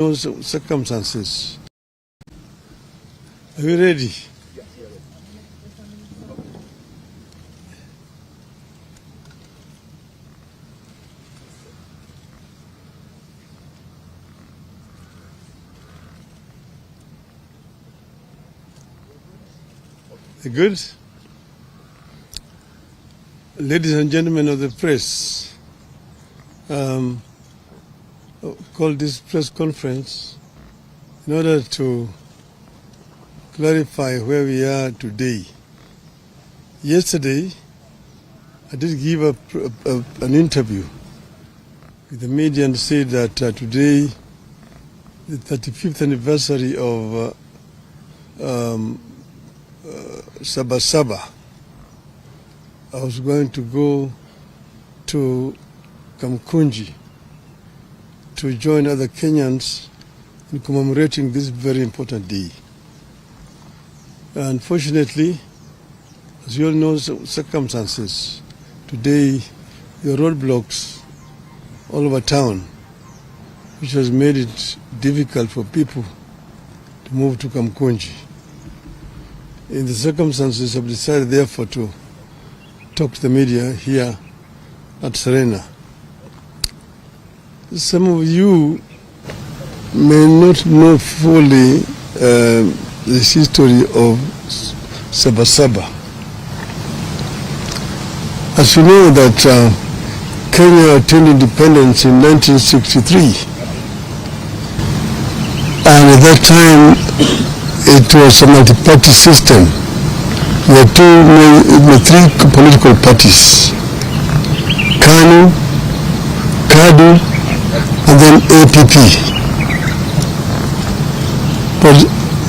those circumstances. Are you ready? Good? Ladies and gentlemen of the press, called this press conference in order to clarify where we are today. Yesterday, I did give an interview with the media and said that today, the 35th anniversary of Saba Saba, I was going to go to Kamkunji to join other Kenyans in commemorating this very important day. Unfortunately, as you all know, circumstances, today there are roadblocks all over town, which has made it difficult for people to move to Kamkunji. In the circumstances, I've decided therefore to talk to the media here at Serena. Some of you may not know fully the history of Saba Saba. As you know that Kenya attained independence in 1963, and at that time it was a multi-party system. There were three political parties: KANU, KADU, and then APP. But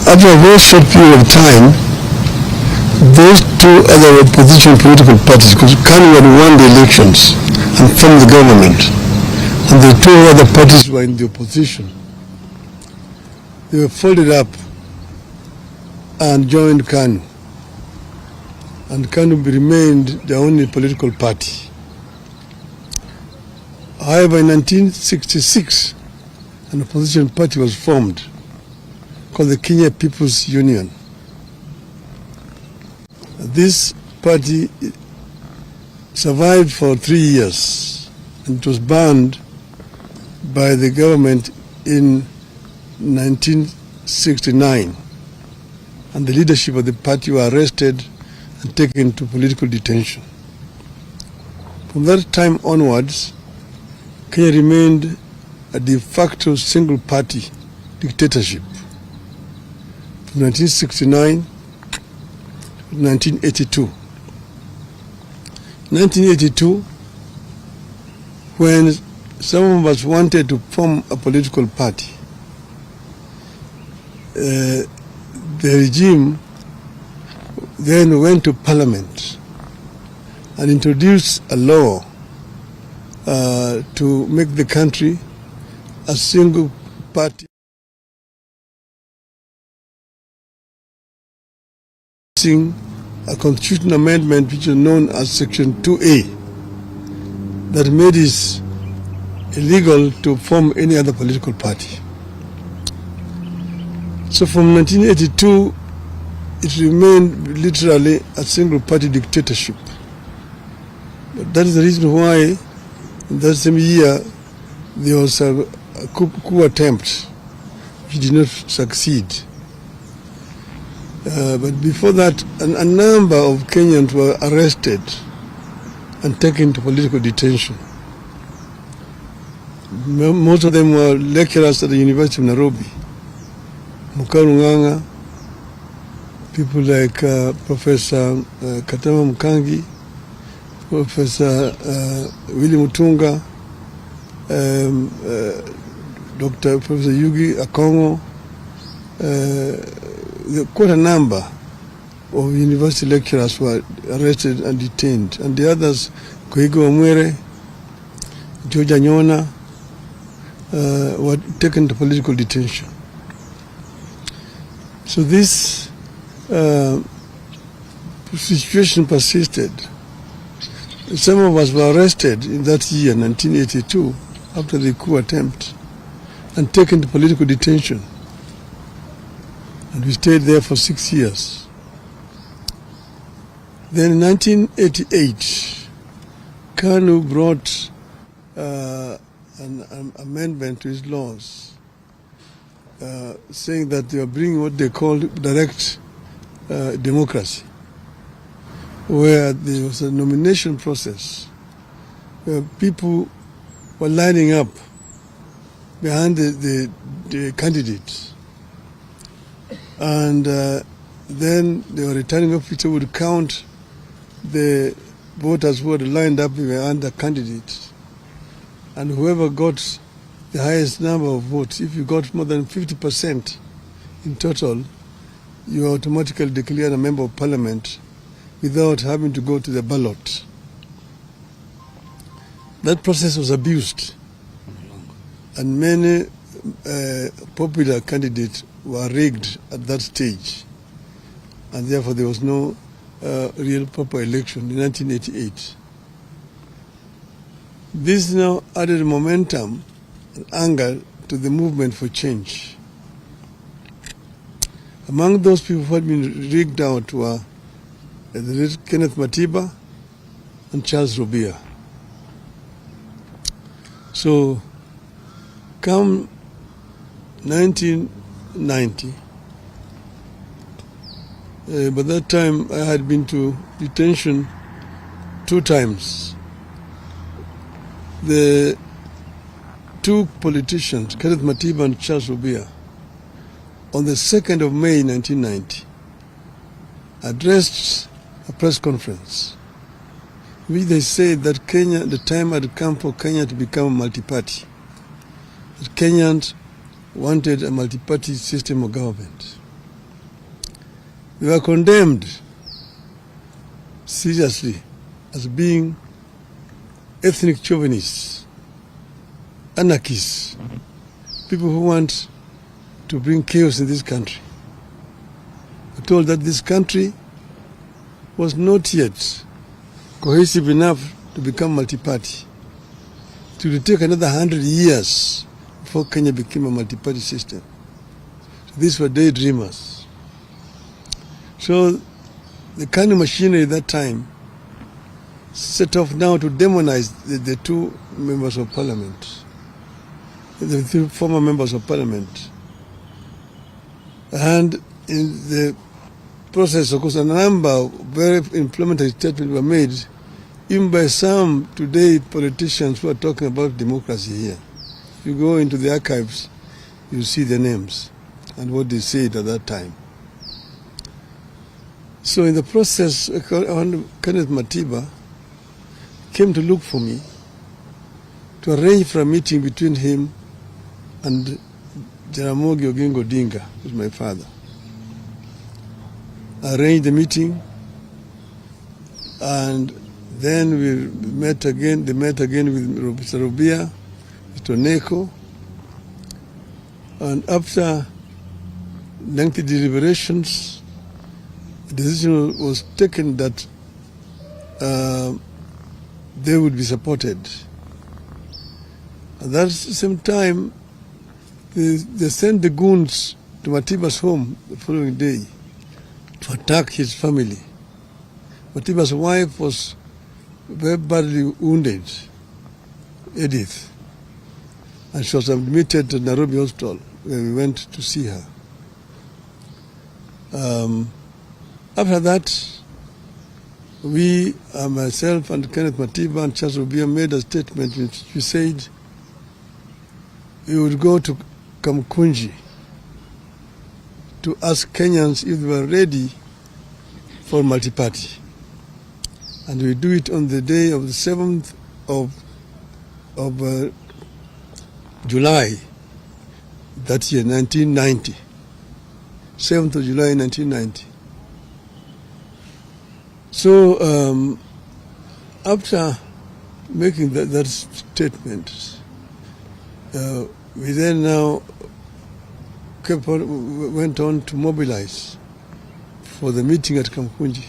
after a very short period of time, those two other opposition political parties, because KANU had won the elections and formed the government, and the two other parties were in the opposition, they were folded up and joined KANU. And KANU remained the only political party. However, in 1966, an opposition party was formed called the Kenya People's Union. This party survived for 3 years, and it was banned by the government in 1969. And the leadership of the party were arrested and taken to political detention. From that time onwards, Kenya remained a de facto single-party dictatorship from 1969 to 1982. 1982, when some of us wanted to form a political party, the regime then went to Parliament and introduced a law to make the country a single party, a constitutional amendment which is known as Section 2A, that made it illegal to form any other political party. So from 1982, it remained literally a single-party dictatorship. But that is the reason why in that same year there was a coup attempt which did not succeed. But before that, a number of Kenyans were arrested and taken to political detention. Most of them were lecturers at the University of Nairobi. Mukarunganga, people like Professor Katama Mukangi, Professor Willy Mutunga, Dr. Professor Yugi Akongo, quite a number of university lecturers were arrested and detained, and the others, Koigo Omwere, George Anyona, were taken to political detention. So this situation persisted. Some of us were arrested in that year, 1982, after the coup attempt, and taken to political detention. And we stayed there for 6 years. Then in 1988, KANU brought an amendment to his laws saying that they are bringing what they call direct democracy, where there was a nomination process where people were lining up behind the candidates, and then the returning officer would count the voters who had lined up behind the candidates, and whoever got the highest number of votes, if you got more than 50% in total, you are automatically declared a member of parliament without having to go to the ballot. That process was abused, and many popular candidates were rigged at that stage, and therefore there was no real proper election in 1988. This now added momentum and anger to the movement for change. Among those people who had been rigged out were Kenneth Matiba and Charles Robia. So, come 1990, by that time I had been to detention 2 times. The 2 politicians, Kenneth Matiba and Charles Robia, on the 2nd of May 1990, addressed a press conference in which they said that the time had come for Kenya to become a multi-party. That Kenyans wanted a multi-party system of government. They were condemned seriously as being ethnic chauvinists, anarchists, people who want to bring chaos in this country. We're told that this country was not yet cohesive enough to become multi-party. It would take another 100 years before Kenya became a multi-party system. So these were daydreamers. So the kind of machinery at that time set off now to demonize the 2 members of parliament, the 3 former members of parliament. And in the process, of course, a number of very inflammatory statements were made, even by some today politicians who are talking about democracy here. If you go into the archives, you see the names and what they said at that time. So in the process, Kenneth Matiba came to look for me to arrange for a meeting between him and Jaramogi Oginga Odinga, who's my father. I arranged the meeting, and then we met again. They met again with Mr. Robia, Mr. Neko, and after lengthy deliberations, the decision was taken that they would be supported. At that same time, they sent the goons to Matiba's home the following day to attack his family. Matiba's wife was very badly wounded, Edith, and she was admitted to Nairobi Hospital, where we went to see her. After that, we, myself and Kenneth Matiba and Charles Robia, made a statement which we said we would go to Kamkunji to ask Kenyans if they were ready for multi-party. And we do it on the day of the 7th of July that year, 1990. 7th of July, 1990. So after making that statement, we then now went on to mobilize for the meeting at Kamkunji.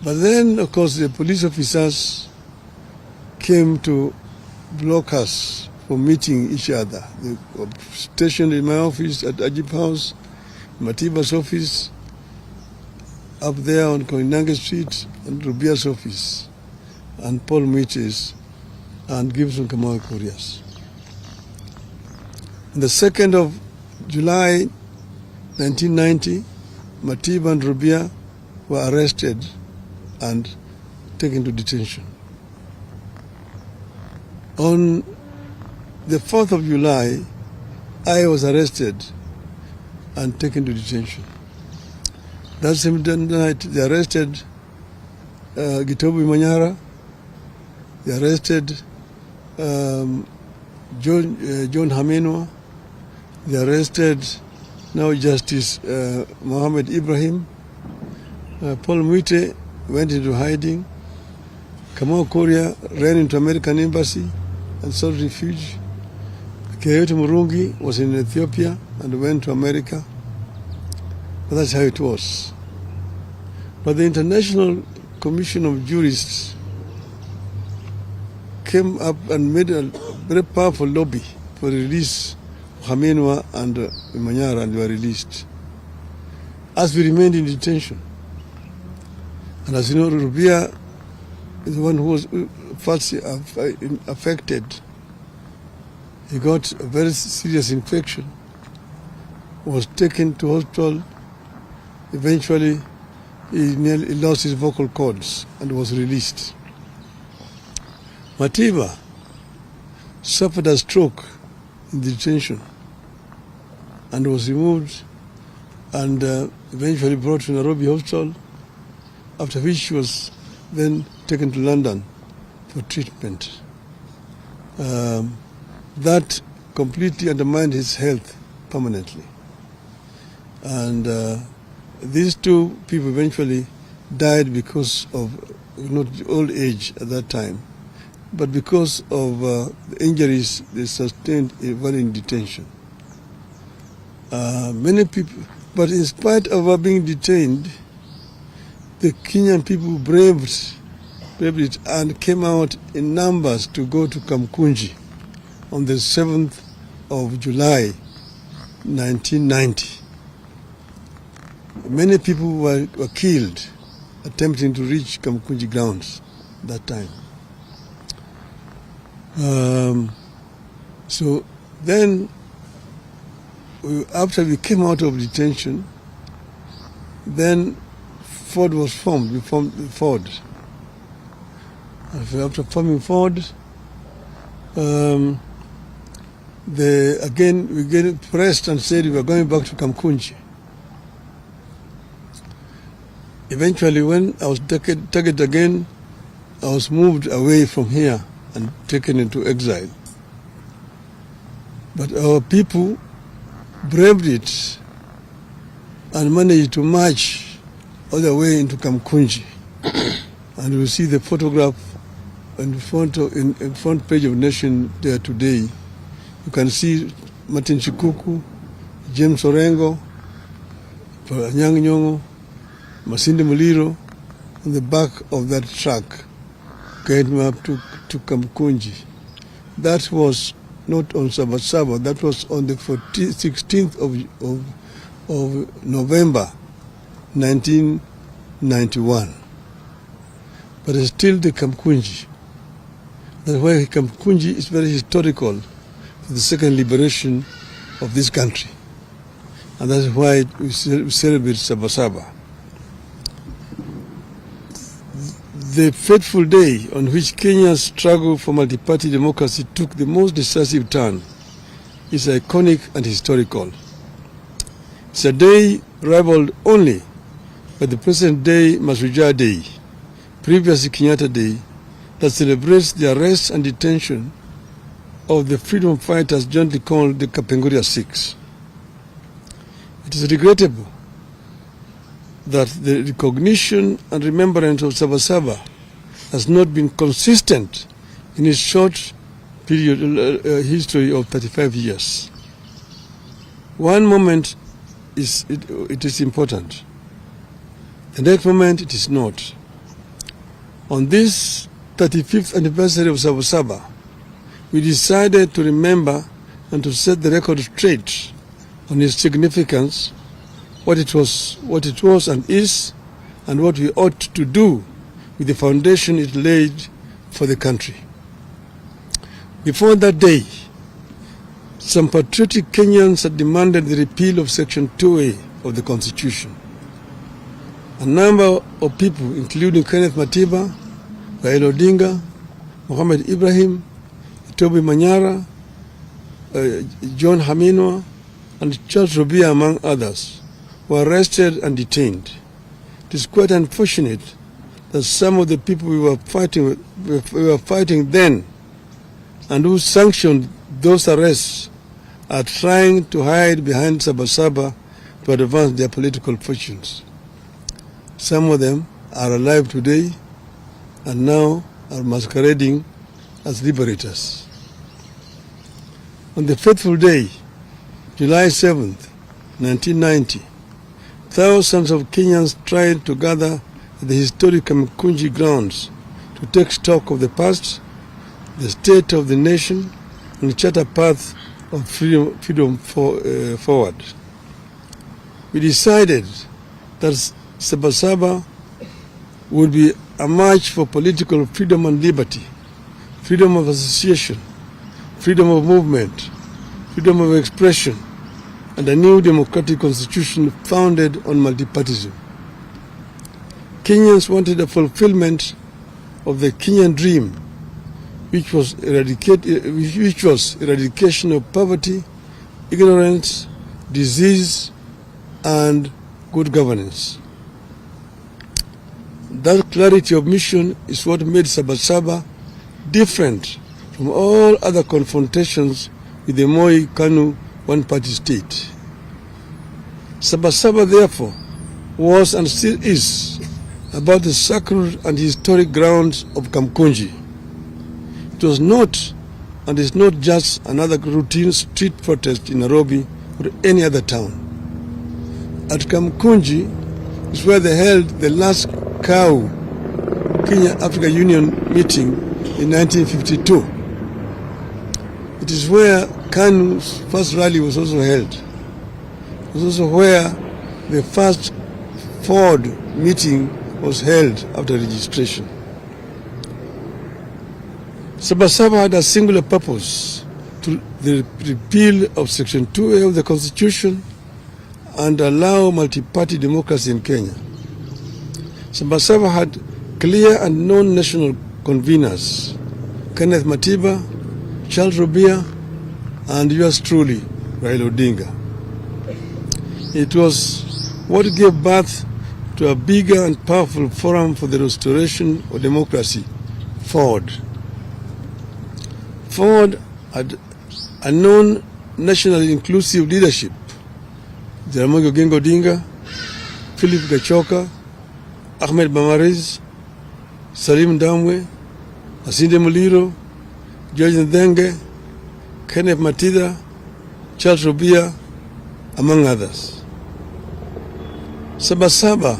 But then, of course, the police officers came to block us for meeting each other. They were stationed in my office at AJAABU House, Matiba's office, up there on Koinange Street, and Rubia's office, and Paul Mwite's, and Gibson Kamau Kuria's. On the 2nd of July 1990, Matiba and Rubia were arrested and taken to detention. On the 4th of July, I was arrested and taken to detention. That same night, they arrested Gitobu Manyara, they arrested John Hamenwa, they arrested now Justice Mohammed Ibrahim. Paul Mwite went into hiding. Kamau Kuria ran into American embassy and sought refuge. Keyote Murungi was in Ethiopia and went to America. But that's how it was. But the International Commission of Jurists came up and made a very powerful lobby for the release of Hamenwa and Manyara, and they were released. As we remained in detention. And as you know, Rubia is the one who was first affected. He got a very serious infection, was taken to hospital. Eventually, he lost his vocal cords and was released. Matiba suffered a stroke in detention and was removed and eventually brought to Nairobi Hospital, after which she was then taken to London for treatment. That completely undermined his health permanently. And these two people eventually died because of not old age at that time, but because of the injuries they sustained while in detention. Many people, but in spite of our being detained, the Kenyan people braved it and came out in numbers to go to Kamkunji on the 7th of July 1990. Many people were killed attempting to reach Kamkunji grounds that time. So then, after we came out of detention, then Ford was formed. We formed Ford. After forming Ford, again we get pressed and said we were going back to Kamkunji. Eventually, when I was targeted again, I was moved away from here and taken into exile. But our people braved it and managed to march all the way into Kamkunji. And you see the photograph in front page of Nation there today. You can see Martin Shikuku, James Orengo, Anyang' Nyong'o, Masinde Muliro on the back of that truck getting up to Kamkunji. That was not on Saba Saba, that was on the 16th of November 1991. But it's still the Kamkunji. That's why Kamkunji is very historical for the second liberation of this country. And that's why we celebrate Saba Saba. The fateful day on which Kenya's struggle for multi-party democracy took the most decisive turn is iconic and historical. It's a day rivaled only by the present day Mashujaa Day, previously Kenyatta Day, that celebrates the arrest and detention of the freedom fighters jointly called the Kapenguria Six. It is regrettable that the recognition and remembrance of Saba Saba has not been consistent in its short period history of 35 years. One moment it is important. The next moment it is not. On this 35th anniversary of Saba Saba, we decided to remember and to set the record straight on its significance, what it was and is, and what we ought to do with the foundation it laid for the country. Before that day, some patriotic Kenyans had demanded the repeal of Section 2A of the Constitution. A number of people, including Kenneth Matiba, Raila Odinga, Mohamed Ibrahim, Toby Manyara, John Haminwa, and Charles Rubia, among others, were arrested and detained. It is quite unfortunate that some of the people we were fighting then and who sanctioned those arrests are trying to hide behind Saba Saba to advance their political fortunes. Some of them are alive today and now are masquerading as liberators. On the fateful day, July 7th, 1990, thousands of Kenyans tried to gather at the historic Kamkunji grounds to take stock of the past, the state of the nation, and chart a path of freedom forward. We decided that Saba Saba would be a march for political freedom and liberty, freedom of association, freedom of movement, freedom of expression, and a new democratic constitution founded on multi-partyism. Kenyans wanted a fulfillment of the Kenyan dream, which was eradication of poverty, ignorance, disease, and good governance. That clarity of mission is what made Saba Saba different from all other confrontations with the Moi Kanu one-party state. Saba Saba, therefore, was and still is about the sacred and historic grounds of Kamkunji. It was not and is not just another routine street protest in Nairobi or any other town. At Kamkunji is where they held the last cow Kenya-Africa Union meeting in 1952. It is where Kanu's first rally was also held. It was also where the first Ford meeting was held after registration. Saba Saba had a singular purpose: to the repeal of Section 2A of the Constitution and allow multi-party democracy in Kenya. Saba Saba had clear and known national conveners: Kenneth Matiba, Charles Rubia, and yours truly, Raila Odinga. It was what gave birth to a bigger and powerful forum for the restoration of democracy, Ford. Ford had a known nationally inclusive leadership: Jaramogi Oginga Odinga, Philip Gachoka, Ahmed Bamariz, Salim Damwe, Asinde Muliro, George Ndenge, Kenneth Matida, Charles Rubia, among others. Saba Saba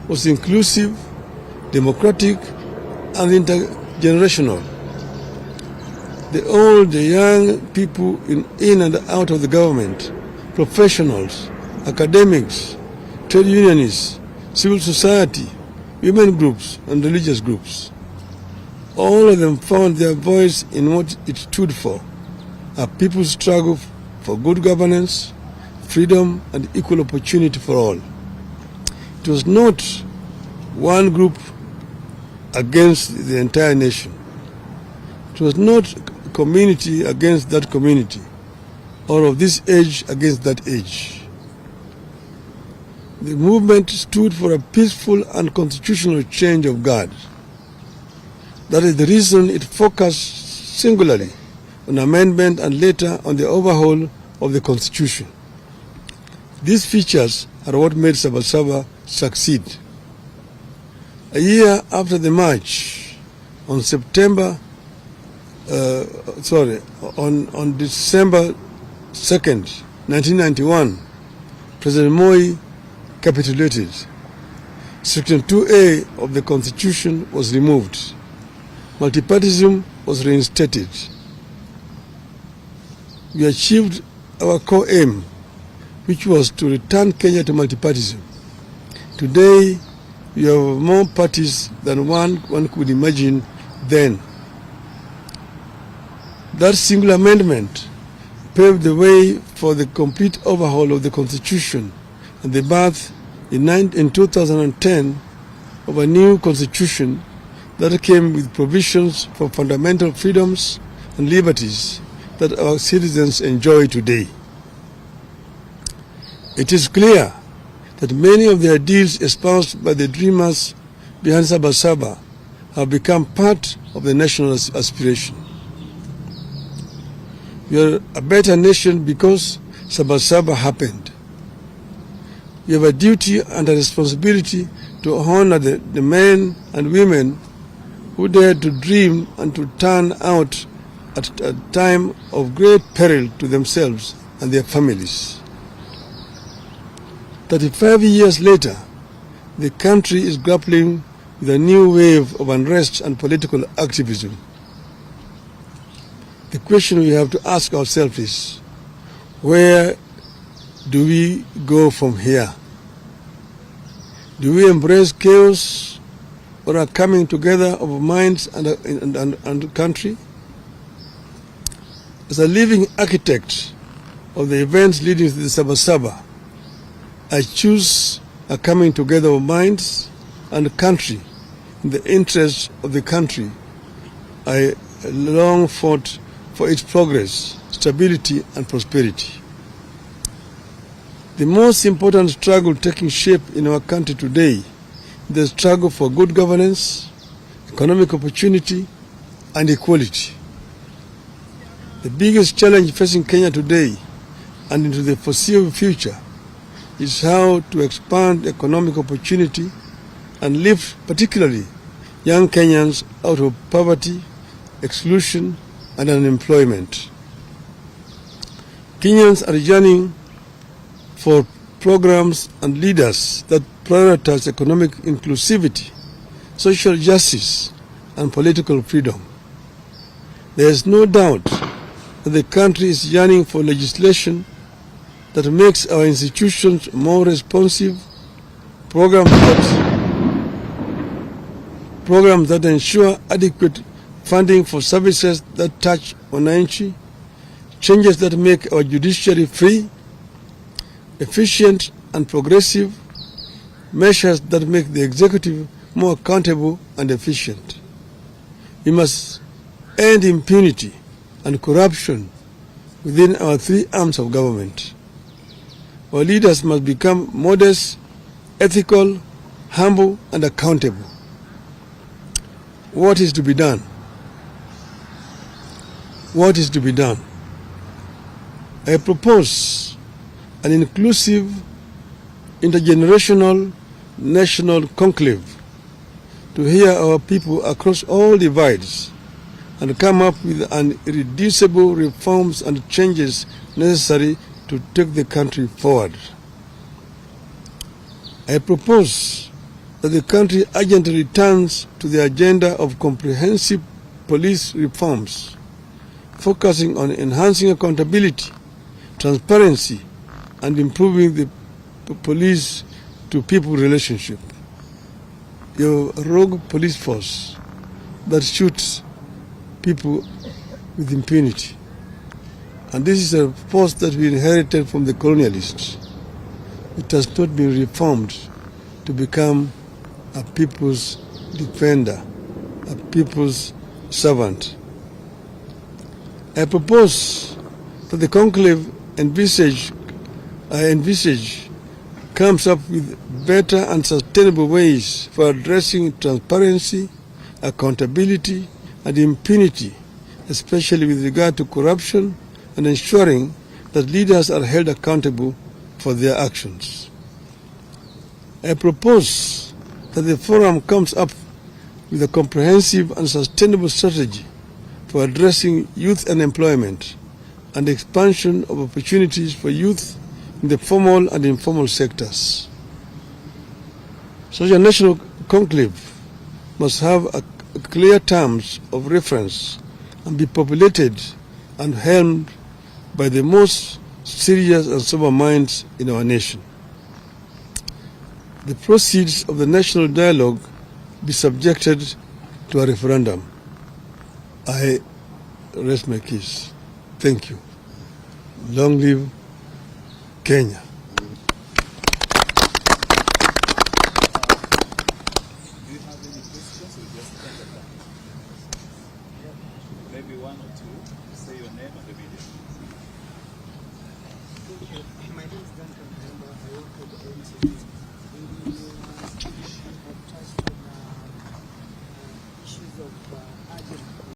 was inclusive, democratic, and intergenerational. The old, the young, people in and out of the government, professionals, academics, trade unionists, civil society, women groups, and religious groups. All of them found their voice in what it stood for: a people's struggle for good governance, freedom, and equal opportunity for all. It was not one group against the entire nation. It was not community against that community, or of this age against that age. The movement stood for a peaceful and constitutional change of guard. That is the reason it focused singularly on amendment and later on the overhaul of the Constitution. These features are what made Saba Saba succeed. A year after the march, on December 2nd, 1991, President Moi capitulated. Section 2A of the Constitution was removed. Multi-partyism was reinstated. we achieved our core aim, which was to return Kenya to multi-partyism. Today, we have more parties than one could imagine then. That single amendment paved the way for the complete overhaul of the Constitution and the birth in 2010 of a new Constitution that came with provisions for fundamental freedoms and liberties that our citizens enjoy today. It is clear that many of the ideals espoused by the dreamers behind Saba Saba have become part of the national aspiration. We are a better nation because Saba Saba happened. We have a duty and a responsibility to honor the men and women who dared to dream and to turn out at a time of great peril to themselves and their families. 35 years later, the country is grappling with a new wave of unrest and political activism. The question we have to ask ourselves is, where do we go from here? Do we embrace chaos or a coming together of minds and country? As a living architect of the events leading to the Saba Saba, I choose a coming together of minds and country in the interest of the country. I long fought for its progress, stability, and prosperity. The most important struggle taking shape in our country today is the struggle for good governance, economic opportunity, and equality. The biggest challenge facing Kenya today and into the foreseeable future is how to expand economic opportunity and lift particularly young Kenyans out of poverty, exclusion, and unemployment. Kenyans are yearning for programs and leaders that prioritize economic inclusivity, social justice, and political freedom. There is no doubt that the country is yearning for legislation that makes our institutions more responsive, programs that ensure adequate funding for services that touch wananchi, changes that make our judiciary free, efficient and progressive, measures that make the executive more accountable and efficient. We must end impunity and corruption within our three arms of government. Our leaders must become modest, ethical, humble, and accountable. What is to be done? What is to be done? I propose an inclusive, intergenerational, national conclave to hear our people across all divides and come up with irreducible reforms and changes necessary to take the country forward. I propose that the country urgently returns to the agenda of comprehensive police reforms, focusing on enhancing accountability, transparency, and improving the police-to-people relationship. Your rogue police force that shoots people with impunity. And this is a force that we inherited from the colonialists. It has not been reformed to become a people's defender, a people's servant. I propose that the conclave I envisage comes up with better and sustainable ways for addressing transparency, accountability, and impunity, especially with regard to corruption, and ensuring that leaders are held accountable for their actions. I propose that the forum comes up with a comprehensive and sustainable strategy for addressing youth unemployment and expansion of opportunities for youth in the formal and informal sectors. Such a national conclave must have clear terms of reference and be populated and helmed by the most serious and sober minds in our nation. The proceeds of the national dialogue be subjected to a referendum. I rest my case. Thank you. Long live Kenya. Maybe one or two. Say your name and the video. My name is Duncan. I work at the ANC.